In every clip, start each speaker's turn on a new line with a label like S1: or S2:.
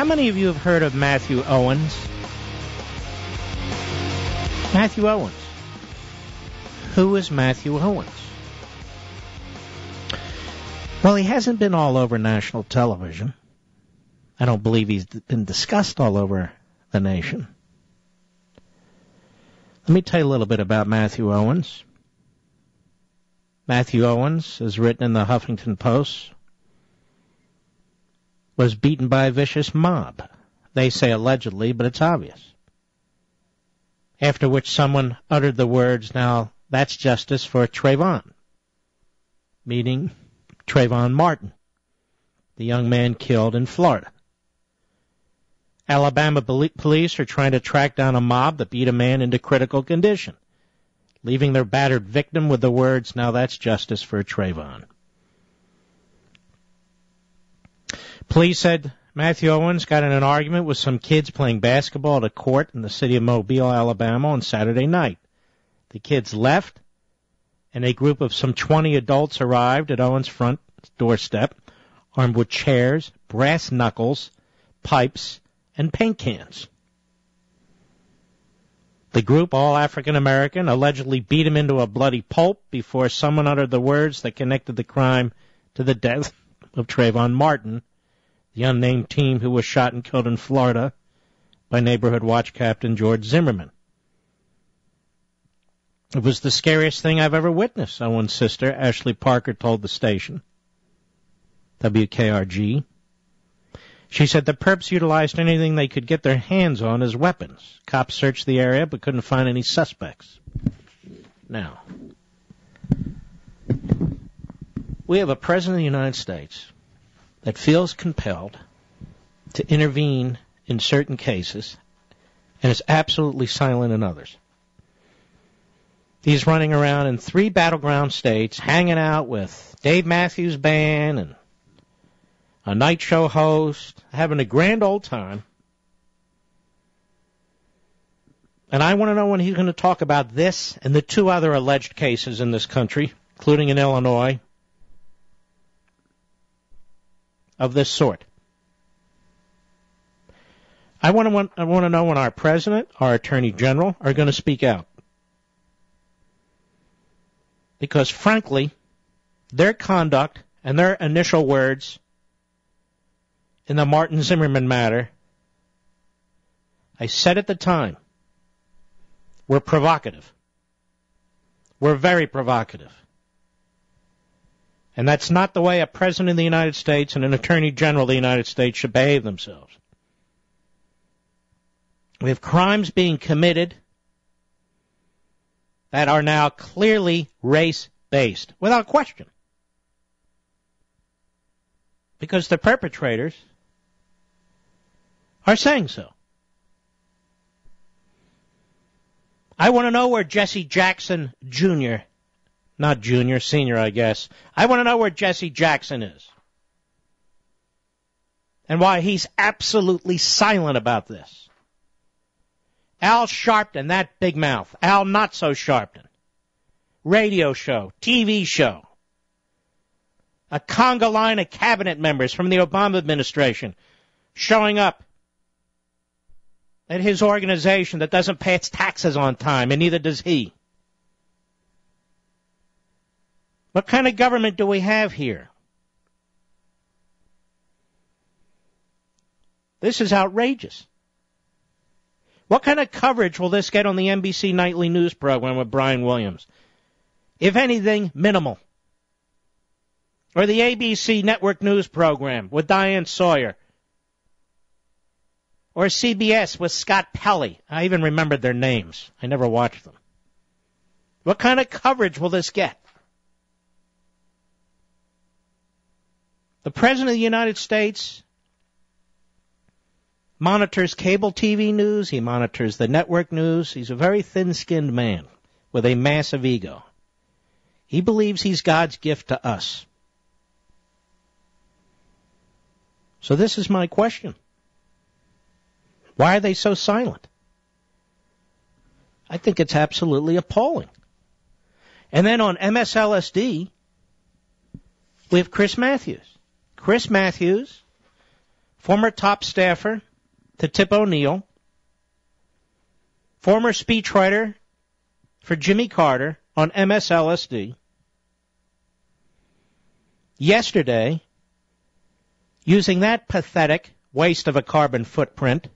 S1: How many of you have heard of Mathew Owens? Mathew Owens. Who is Mathew Owens? Well, he hasn't been all over national television. I don't believe he's been discussed all over the nation. Let me tell you a little bit about Mathew Owens. Mathew Owens, as written in the Huffington Post, was beaten by a vicious mob. They say allegedly, but it's obvious. After which someone uttered the words, "Now that's justice for Trayvon," meaning Trayvon Martin, the young man killed in Florida. Alabama police are trying to track down a mob that beat a man into critical condition, leaving their battered victim with the words, "Now that's justice for Trayvon." Police said Mathew Owens got in an argument with some kids playing basketball at a court in the city of Mobile, Alabama on Saturday night. The kids left, and a group of some 20 adults arrived at Owens' front doorstep, armed with chairs, brass knuckles, pipes, and paint cans. The group, all African-American, allegedly beat him into a bloody pulp before someone uttered the words that connected the crime to the death of Trayvon Martin, the unnamed teen who was shot and killed in Florida by neighborhood watch captain George Zimmerman. It was the scariest thing I've ever witnessed, Owen's sister, Ashley Parker, told the station, WKRG. She said the perps utilized anything they could get their hands on as weapons. Cops searched the area but couldn't find any suspects. Now, we have a president of the United States that feels compelled to intervene in certain cases and is absolutely silent in others. He's running around in 3 battleground states, hanging out with Dave Matthews Band and a night show host, having a grand old time. And I want to know when he's going to talk about this and the 2 other alleged cases in this country, including in Illinois, of this sort. I want to know when our president, our attorney general, are going to speak out. Because, frankly, their conduct and their initial words in the Martin Zimmerman matter, I said at the time, were provocative. Were very provocative. And that's not the way a president of the United States and an attorney general of the United States should behave themselves. We have crimes being committed that are now clearly race-based, without question. Because the perpetrators are saying so. I want to know where Jesse Jackson Jr., not junior, senior, I guess. I want to know where Jesse Jackson is. And why he's absolutely silent about this. Al Sharpton, that big mouth. Al Not So Sharpton. Radio show, TV show. A conga line of cabinet members from the Obama administration showing up at his organization that doesn't pay its taxes on time, and neither does he. What kind of government do we have here? This is outrageous. What kind of coverage will this get on the NBC nightly news program with Brian Williams? If anything, minimal. Or the ABC network news program with Diane Sawyer. Or CBS with Scott Pelley. I even remembered their names. I never watched them. What kind of coverage will this get? The President of the United States monitors cable TV news. He monitors the network news. He's a very thin-skinned man with a massive ego. He believes he's God's gift to us. So this is my question. Why are they so silent? I think it's absolutely appalling. And then on MSLSD, we have Chris Matthews. Chris Matthews, former top staffer to Tip O'Neill, former speechwriter for Jimmy Carter on MSLSD, yesterday, using that pathetic waste of a carbon footprint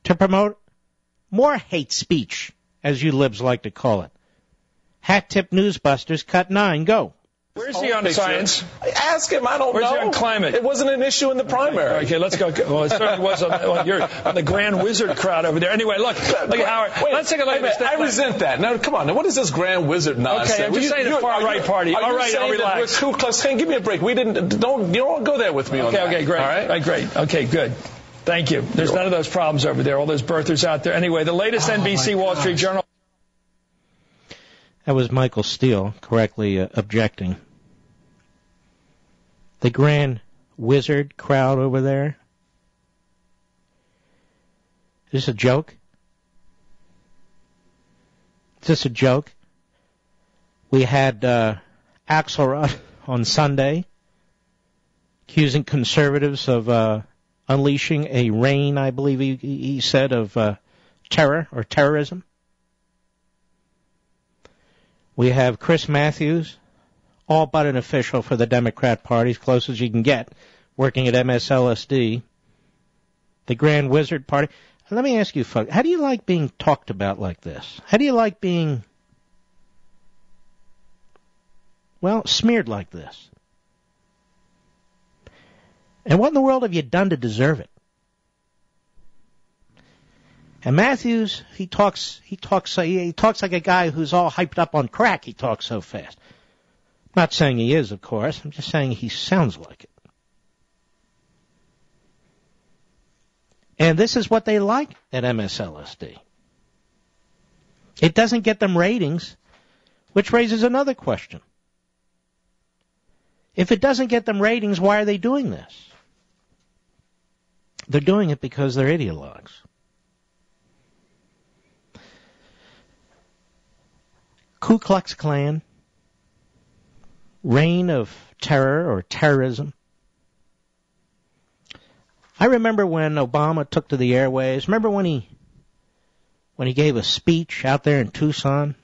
S1: to promote more hate speech, as you libs like to call it. Hat Tip Newsbusters, cut 9, go.
S2: Where's he on science?
S3: Ask him. I don't know.
S2: Where's he on climate?
S3: It wasn't an issue in the primary.
S2: Okay, let's go. Well, it certainly was on the Grand Wizard crowd over there. Anyway, look, Howard.
S3: Wait,
S2: let's take a look at this.
S3: I resent that. Now, come on. Now, what is this Grand Wizard nonsense?
S2: Okay, I'm just saying the far-right party. All right, I'll relax.
S3: Ku Klux Klan, give me a break. You don't go there with me on that.
S2: Okay, great. All right, great. Okay, good. Thank you. There's none of those problems over there, all those birthers out there. Anyway, the latest NBC Wall Street Journal.
S1: That was Michael Steele correctly objecting. The Grand Wizard crowd over there. Is this a joke? Is this a joke? We had Axelrod on Sunday accusing conservatives of unleashing a reign, I believe he said, of terror or terrorism. We have Chris Matthews, all but an official for the Democrat Party, as close as you can get, working at MSLSD, the Grand Wizard Party. Let me ask you, folks, how do you like being talked about like this? How do you like being, well, smeared like this? And what in the world have you done to deserve it? And Matthews, he talks like a guy who's all hyped up on crack. He talks so fast. Not saying he is, of course. I'm just saying he sounds like it. And this is what they like at MSLSD. It doesn't get them ratings, which raises another question. If it doesn't get them ratings, why are they doing this? They're doing it because they're ideologues. Ku Klux Klan, reign of terror or terrorism. I remember when Obama took to the airwaves. Remember when he gave a speech out there in Tucson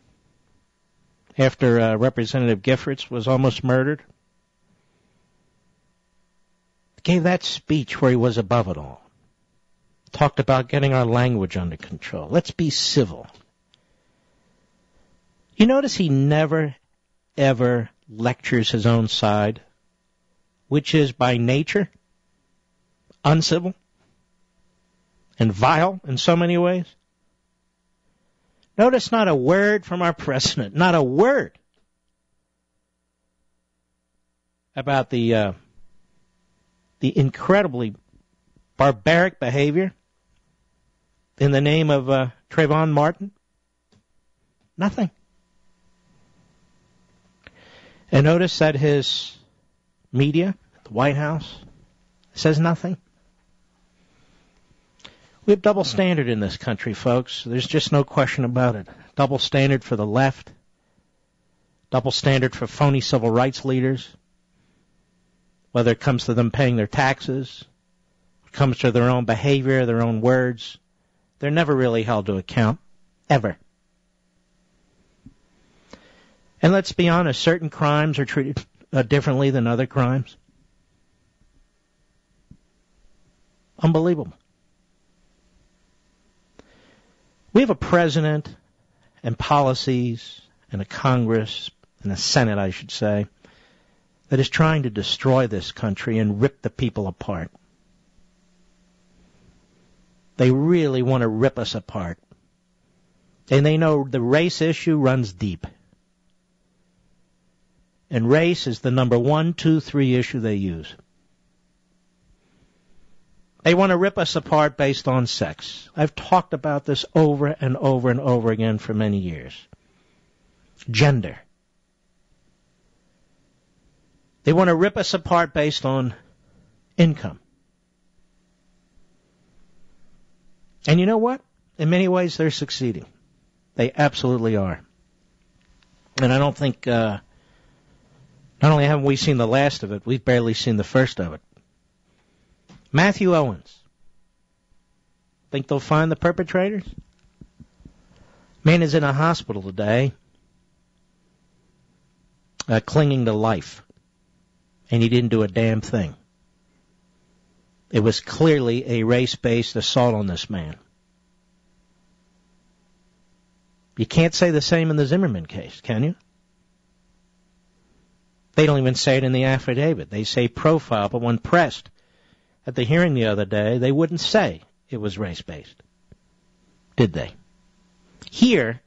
S1: after Representative Giffords was almost murdered? Gave that speech where he was above it all. Talked about getting our language under control. Let's be civil. You notice he never, ever lectures his own side, which is by nature uncivil and vile in so many ways. Notice not a word from our president, not a word about the incredibly barbaric behavior in the name of Trayvon Martin. Nothing. And notice that his media, the White House, says nothing. We have double standard in this country, folks. There's just no question about it. Double standard for the left. Double standard for phony civil rights leaders. Whether it comes to them paying their taxes, it comes to their own behavior, their own words. They're never really held to account. Ever. And let's be honest, certain crimes are treated differently than other crimes. Unbelievable. We have a president and policies and a Congress and a Senate, I should say, that is trying to destroy this country and rip the people apart. They really want to rip us apart. And they know the race issue runs deep. And race is the number 1, 2, 3 issue they use. They want to rip us apart based on sex. I've talked about this over and over and over again for many years. Gender. They want to rip us apart based on income. And you know what? In many ways, they're succeeding. They absolutely are. And I don't think, not only haven't we seen the last of it, we've barely seen the first of it. Mathew Owens. Think they'll find the perpetrators? Man is in a hospital today, clinging to life, and he didn't do a damn thing. It was clearly a race-based assault on this man. You can't say the same in the Zimmerman case, can you? They don't even say it in the affidavit. They say profile, but when pressed at the hearing the other day, they wouldn't say it was race-based. Did they? Here,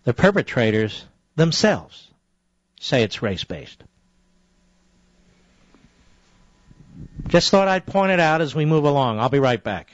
S1: the perpetrators themselves say it's race-based. Just thought I'd point it out as we move along. I'll be right back.